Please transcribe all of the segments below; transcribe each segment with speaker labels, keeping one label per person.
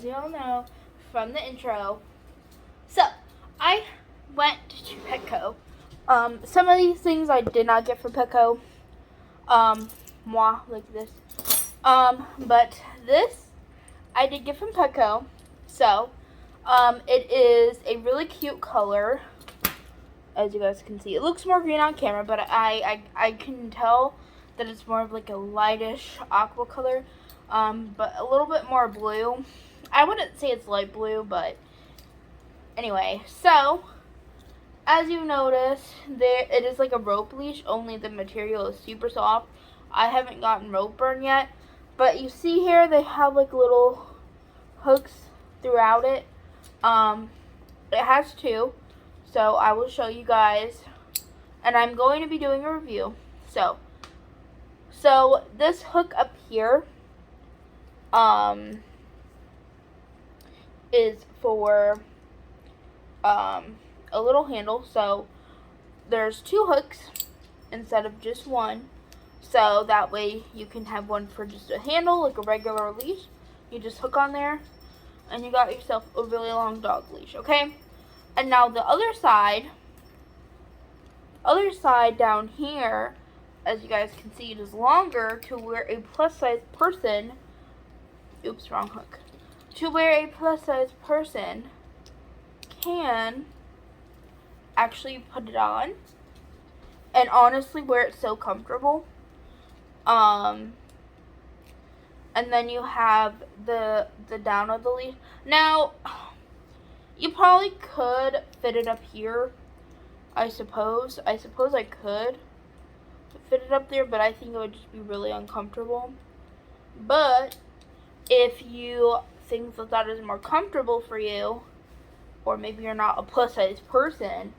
Speaker 1: as you all know from the intro. So, I went to Petco. Some of these things I did not get from Petco. Like this. But this I did get from Petco. So, it is a really cute color. As you guys can see, it looks more green on camera, but I can tell that it's more of like a lightish aqua color, but a little bit more blue. I wouldn't say it's light blue, but anyway. So, as you notice, it is like a rope leash, only the material is super soft. I haven't gotten rope burn yet, but you see here they have like little hooks throughout it. It has two. So I will show you guys, and I'm going to be doing a review. So this hook up here, is for, a little handle. So there's two hooks instead of just one. So that way you can have one for just a handle, like a regular leash. You just hook on there, and you got yourself a really long dog leash, okay? And now the other side down here, as you guys can see, it is longer to where a plus size person, oops, wrong hook, to where a plus size person can actually put it on and honestly wear it so comfortable. And then you have the down of the leash. Now, you probably could fit it up here, I suppose. I could fit it up there, but I think it would just be really uncomfortable. But if you think that is more comfortable for you, or maybe you're not a plus size person,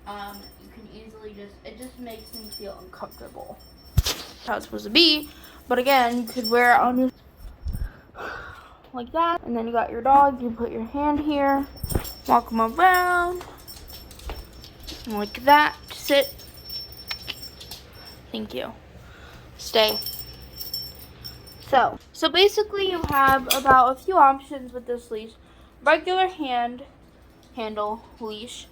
Speaker 1: you can easily it just makes me feel uncomfortable. That's how it's supposed to be. But again, you could wear it on your like that, and then you got your dog. You put your hand here, walk them around like that. Sit. Thank you. Stay. So basically you have about a few options with this leash. Regular handle leash,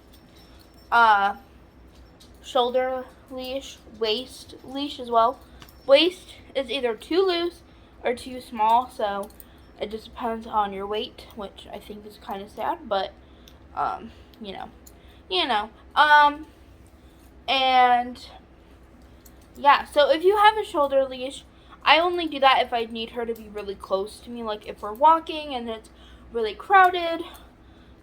Speaker 1: shoulder leash, waist leash as well. Waist is either too loose or too small, so it just depends on your weight, which I think is kind of sad, but you know. And yeah, so if you have a shoulder leash, I only do that if I need her to be really close to me, like if we're walking and it's really crowded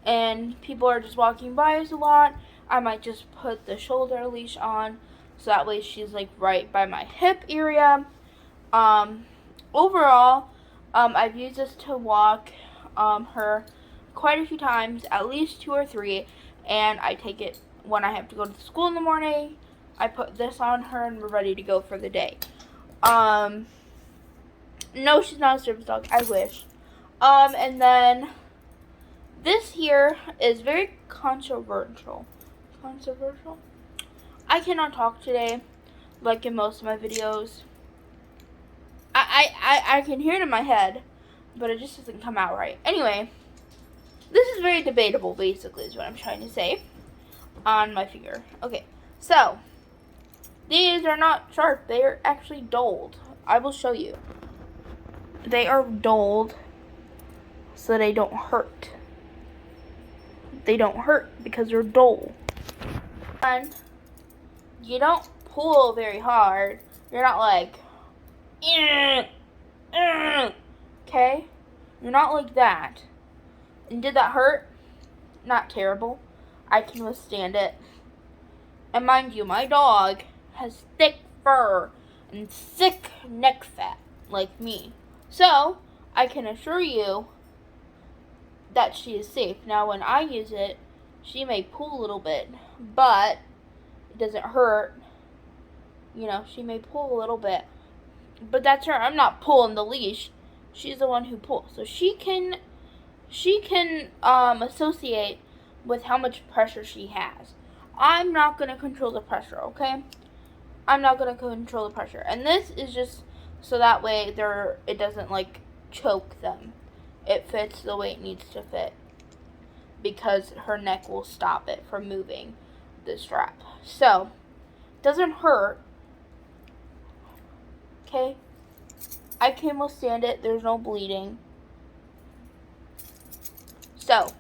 Speaker 1: and people are just walking by us a lot, I might just put the shoulder leash on, so that way she's like right by my hip area. Overall, I've used this to walk her quite a few times, at least 2 or 3, and I take it when I have to go to school in the morning. I put this on her and we're ready to go for the day. No, she's not a service dog. I wish. And then this here is very controversial. Controversial? I cannot talk today, like in most of my videos. I can hear it in my head, but it just doesn't come out right. Anyway, this is very debatable, basically, is what I'm trying to say on my finger. Okay, so these are not sharp. They are actually dulled. I will show you. They are dulled so they don't hurt. They don't hurt because they're dull. And you don't pull very hard. You're not like, okay? You're not like that. And did that hurt? Not terrible. I can withstand it. And mind you, my dog has thick fur and thick neck fat like me. So, I can assure you that she is safe. Now, when I use it, she may pull a little bit, but it doesn't hurt. You know, she may pull a little bit, but that's her. I'm not pulling the leash. She's the one who pulls. So she can associate with how much pressure she has. I'm not going to control the pressure, okay? I'm not going to control the pressure. And this is just so that way it doesn't like choke them. it fits the way it needs to fit, because her neck will stop it from moving the strap. So, doesn't hurt. Okay? I can withstand it. There's no bleeding. So,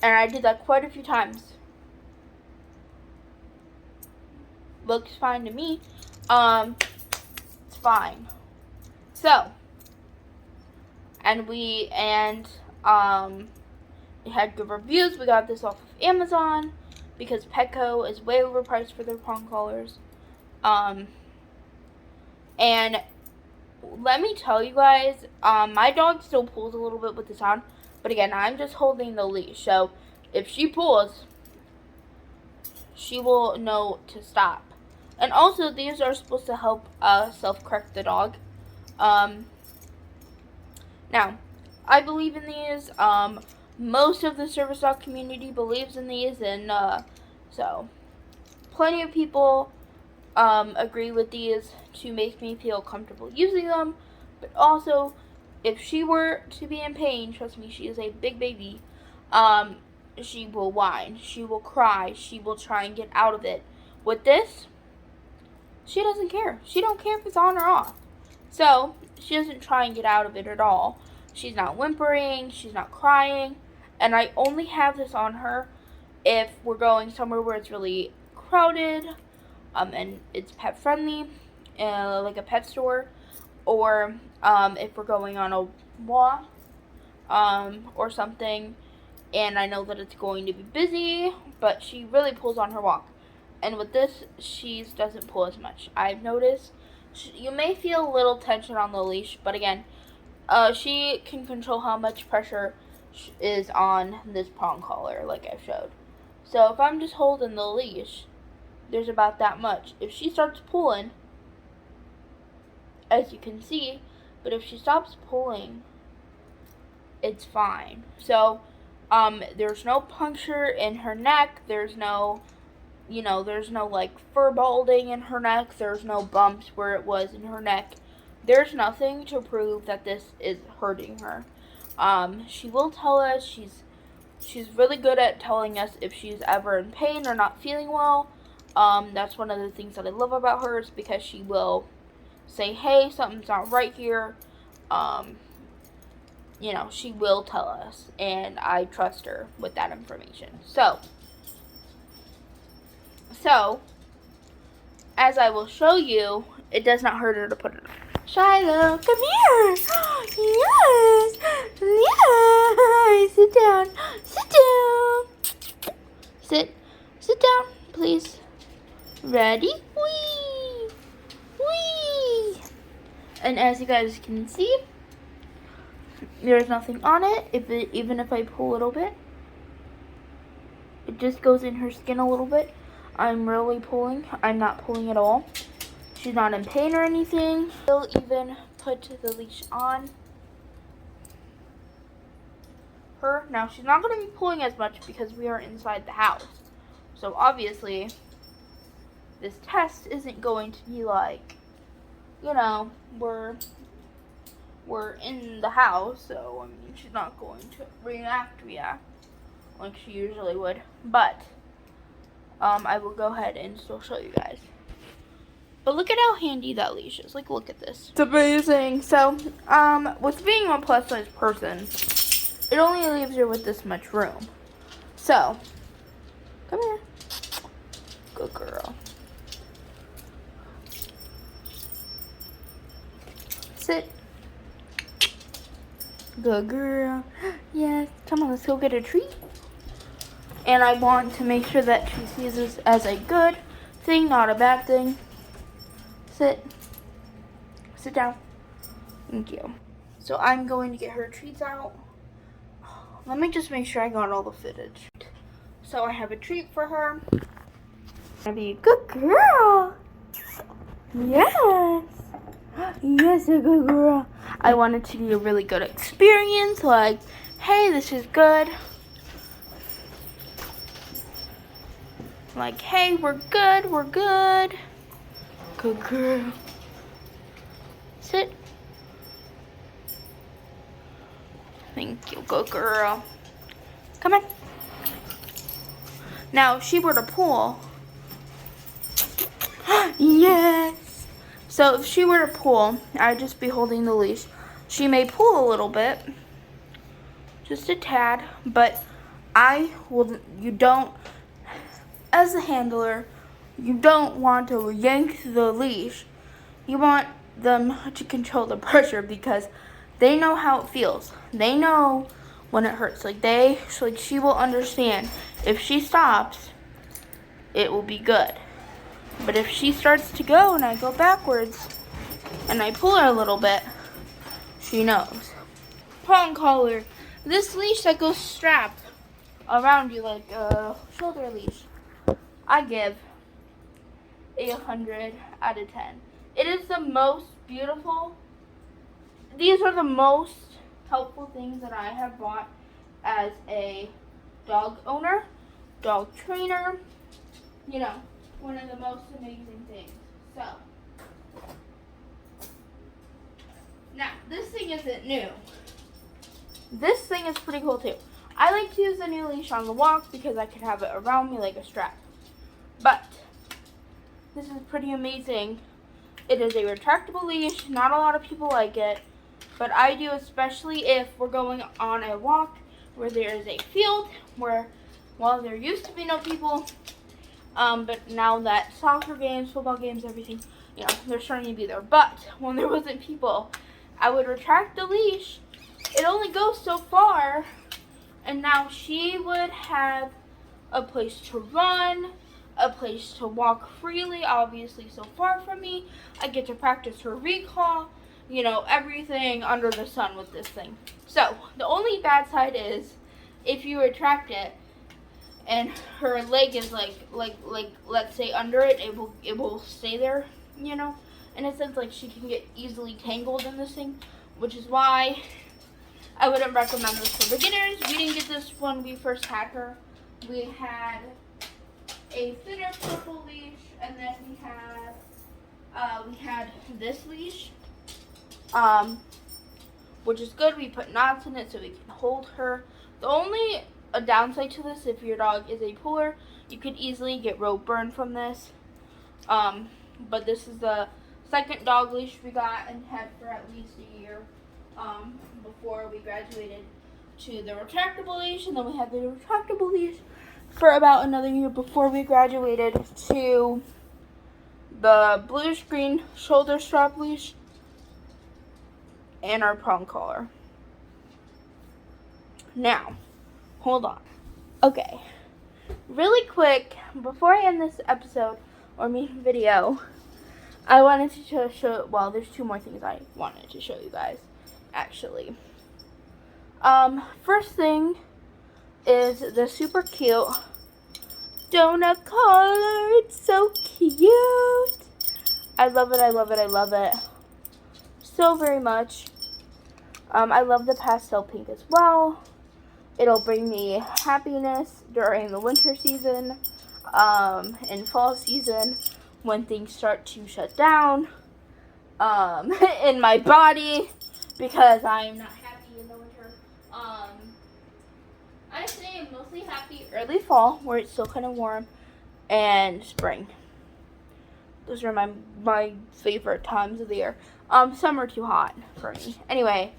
Speaker 1: and I did that quite a few times. Looks fine to me. It's fine. So, and we had good reviews. We got this off of Amazon because Petco is way overpriced for their prong collars. And let me tell you guys, my dog still pulls a little bit with this on, but again, I'm just holding the leash. So if she pulls, she will know to stop. And also, these are supposed to help self-correct the dog. Now, I believe in these. Most of the service dog community believes in these, and so plenty of people agree with these to make me feel comfortable using them. But also, if she were to be in pain, trust me, she is a big baby. She will whine, she will cry, she will try and get out of it. With this, she doesn't care. She don't care if it's on or off. So, she doesn't try and get out of it at all. She's not whimpering, she's not crying. And I only have this on her if we're going somewhere where it's really crowded, and it's pet friendly, like a pet store, or if we're going on a walk, or something, and I know that it's going to be busy, but she really pulls on her walk. And with this, she doesn't pull as much. I've noticed you may feel a little tension on the leash, but again, she can control how much pressure is on this prong collar, like I showed. So if I'm just holding the leash, there's about that much. If she starts pulling, as you can see, but if she stops pulling, it's fine. So, there's no puncture in her neck, there's no, there's no like fur balding in her neck, there's no bumps where it was in her neck. There's nothing to prove that this is hurting her. She will tell us, she's really good at telling us if she's ever in pain or not feeling well. That's one of the things that I love about her, is because she will say, hey, something's not right here. She will tell us, and I trust her with that information. So, as I will show you, it does not hurt her to put it on. Shiloh, come here. Yes. Yes. Sit down. Sit down. Sit down, please. Ready? Whee! Whee! And as you guys can see, there's nothing on it. Even if I pull a little bit, it just goes in her skin a little bit. I'm really pulling. I'm not pulling at all. She's not in pain or anything. I'll even put the leash on her. Now, she's not going to be pulling as much because we are inside the house. So, obviously, this test isn't going to be like, we're in the house. So, I mean, she's not going to react like she usually would. But, I will go ahead and still show you guys. But look at how handy that leash is. Like, look at this. It's amazing. So, with being a plus size person, it only leaves her with this much room. So, come here. Good girl. Sit. Good girl. Yes. Come on, let's go get a treat. And I want to make sure that she sees this as a good thing, not a bad thing. Sit. Sit down. Thank you. So I'm going to get her treats out. Let me just make sure I got all the footage. So I have a treat for her. Gonna be a good girl. Yes. Yes, a good girl. I want it to be a really good experience. Like, hey, this is good. Like, hey, we're good. We're good. Good girl. Sit. Thank you, good girl. Come on. Now, if she were to pull, yes. So if she were to pull, I'd just be holding the leash. She may pull a little bit, just a tad, but you don't, as a handler, you don't want to yank the leash. You want them to control the pressure because they know how it feels. They know when it hurts. Like she will understand. If she stops, it will be good. But if she starts to go and I go backwards and I pull her a little bit, she knows. Prong collar. This leash that goes strapped around you like a shoulder leash, I give 100 out of 10. It is the most beautiful. These are the most helpful things that I have bought as a dog owner, dog trainer. You know, one of the most amazing things. So, now this thing isn't new. This thing is pretty cool too. I like to use the new leash on the walk because I can have it around me like a strap. But this is pretty amazing. It is a retractable leash. Not a lot of people like it, but I do, especially if we're going on a walk where there is a field where, well, there used to be no people, but now that soccer games, football games, everything, you know, they're starting to be there. But when there wasn't people, I would retract the leash. It only goes so far, and now she would have a place to run, a place to walk freely, obviously so far from me. I get to practice her recall, you know, everything under the sun with this thing. So, the only bad side is, if you retract it, and her leg is like let's say under it, it will stay there, you know, in a sense, like she can get easily tangled in this thing, which is why I wouldn't recommend this for beginners. We didn't get this when we first had her. We had a thinner purple leash, and then we had this leash, which is good. We put knots in it so we can hold her. The only downside to this, if your dog is a puller, you could easily get rope burn from this. But this is the second dog leash we got and had for at least a year before we graduated to the retractable leash, and then we had the retractable leash for about another year before we graduated to the bluish green shoulder strap leash and our prong collar. Now, hold on. Okay, really quick, before I end this episode or video, I wanted to show, well, there's two more things I wanted to show you guys, actually. First thing is the super cute donut collar. It's so cute. I love it, I love it, I love it so very much. I love the pastel pink as well. It'll bring me happiness during the winter season, and fall season, when things start to shut down in my body because I'm not happy in the winter. I say I'm mostly happy early fall, where it's still kind of warm, and spring. Those are my favorite times of the year. Summer too hot for me. Anyway,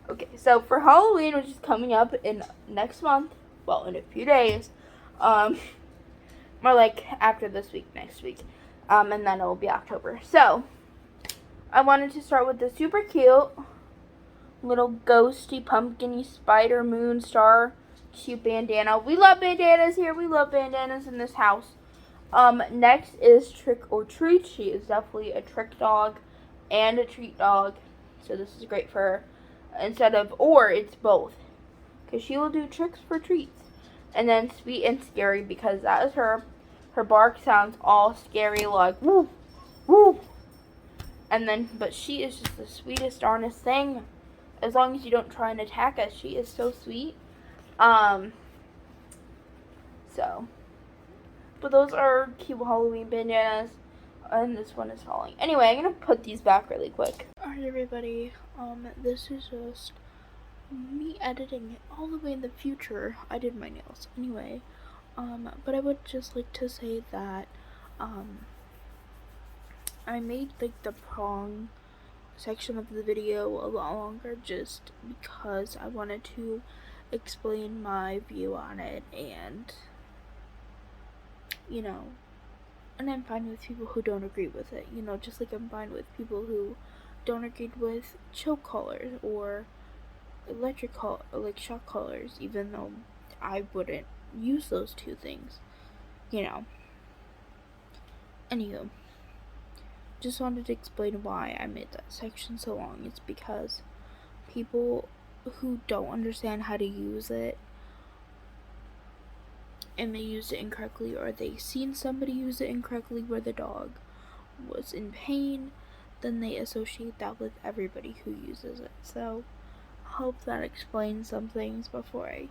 Speaker 1: okay, so for Halloween, which is coming up in next month, well, in a few days, more like after this week, next week, and then it will be October. So, I wanted to start with the super cute little ghosty, pumpkin-y, spider, moon, star, cute bandana. We love bandanas here. We love bandanas in this house. Next is Trick or Treat. She is definitely a trick dog and a treat dog, so this is great for her. Instead of, or it's both, because she will do tricks for treats. And then Sweet and Scary, because that is her. Her bark sounds all scary, like woo, woo. And then, but she is just the sweetest, darnest thing. As long as you don't try and attack us, she is so sweet. So, but those are cute Halloween bandanas, and this one is falling. Anyway, I'm gonna put these back really quick. Alright, everybody. This is just me editing it all the way in the future. I did my nails anyway. But I would just like to say that I made like the prong section of the video a lot longer just because I wanted to explain my view on it, and you know, and I'm fine with people who don't agree with it, you know, just like I'm fine with people who don't agree with choke collars or like shock collars, even though I wouldn't use those two things, you know. Anywho, just wanted to explain why I made that section so long. It's because people who don't understand how to use it and they used it incorrectly, or they seen somebody use it incorrectly where the dog was in pain, then they associate that with everybody who uses it. So I hope that explains some things before I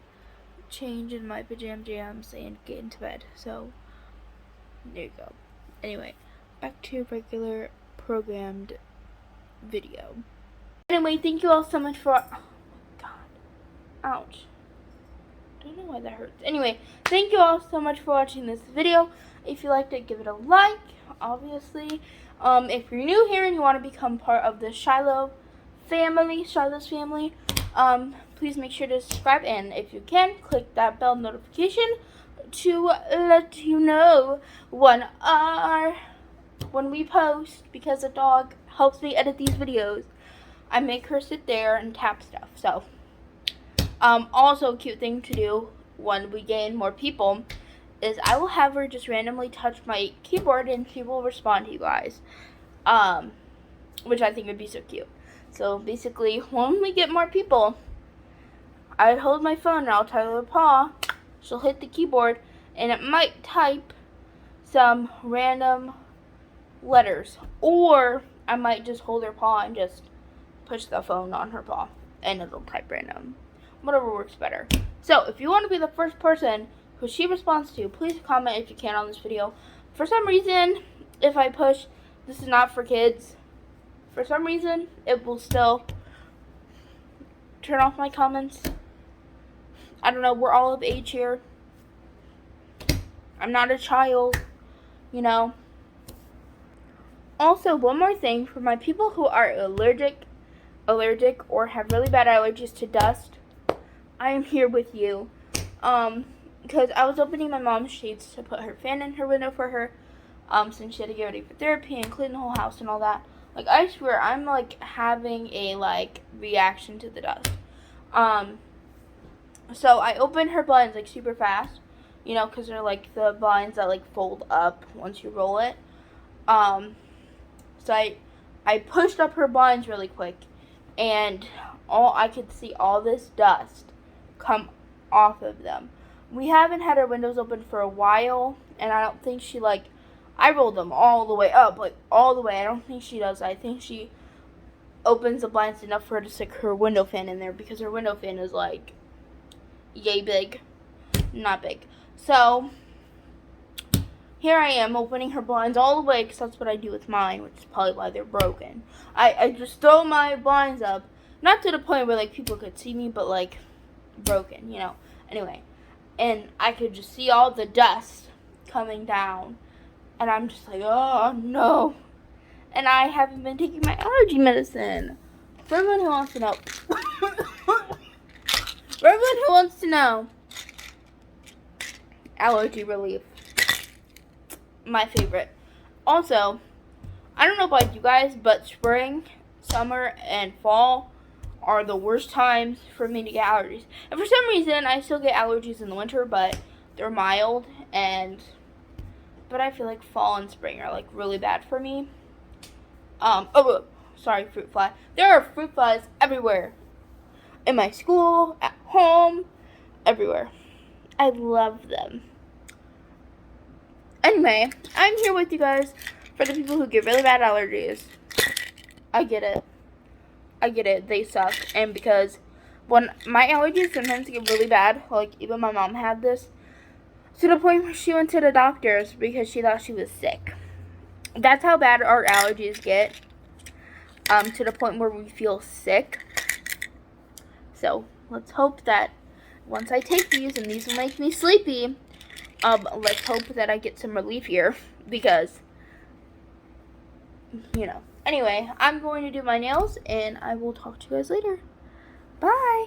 Speaker 1: change in my jams and get into bed. So there you go. Anyway, back to your regular programmed video. Anyway, thank you all so much for... Oh my god. Ouch. I don't know why that hurts. Anyway, thank you all so much for watching this video. If you liked it, give it a like, obviously. If you're new here and you want to become part of the Shiloh's family, please make sure to subscribe, and if you can, click that bell notification to let you know when we post, because the dog helps me edit these videos. I make her sit there and tap stuff. So also a cute thing to do when we gain more people is I will have her just randomly touch my keyboard and she will respond to you guys, which I think would be so cute. So basically, when we get more people, I'd hold my phone and I'll tell her paw, she'll hit the keyboard and it might type some random letters, or I might just hold her paw and just push the phone on her paw and it'll type random. Whatever works better. So if you want to be the first person who she responds to, please comment if you can on this video. For some reason, if I push this is not for kids, for some reason it will still turn off my comments. I don't know, we're all of age here. I'm not a child, you know. Also, one more thing, for my people who are allergic or have really bad allergies to dust, I am here with you. Because I was opening my mom's shades to put her fan in her window for her, since she had to get ready for therapy and clean the whole house and all that. Like, I swear, I'm, like, having a, like, reaction to the dust. So I opened her blinds, like, super fast, you know, because they're, like, the blinds that, like, fold up once you roll it. So I pushed up her blinds really quick, and I could see all this dust come off of them. We haven't had our windows open for a while, and I don't think she, like, I rolled them all the way up, like, all the way. I don't think she does. I think she opens the blinds enough for her to stick her window fan in there, because her window fan is, like, yay big. Not big. So here I am opening her blinds all the way, because that's what I do with mine, which is probably why they're broken. I just throw my blinds up, not to the point where, like, people could see me, but, like, broken, you know. Anyway, and I could just see all the dust coming down, and I'm just like, oh no. And I haven't been taking my allergy medicine. For everyone who wants to know, allergy relief, my favorite. Also, I don't know about you guys, but spring, summer, and fall are the worst times for me to get allergies. And for some reason, I still get allergies in the winter, but they're mild, but I feel like fall and spring are, like, really bad for me. Sorry, fruit fly. There are fruit flies everywhere. In my school, at home, everywhere. I love them. Anyway, I'm here with you guys for the people who get really bad allergies. I get it. They suck. And because when my allergies sometimes get really bad, like even my mom had this, to the point where she went to the doctors because she thought she was sick. That's how bad our allergies get. To the point where we feel sick. So let's hope that once I take these, and these will make me sleepy, let's hope that I get some relief here, because, you know. Anyway, I'm going to do my nails, and I will talk to you guys later. Bye!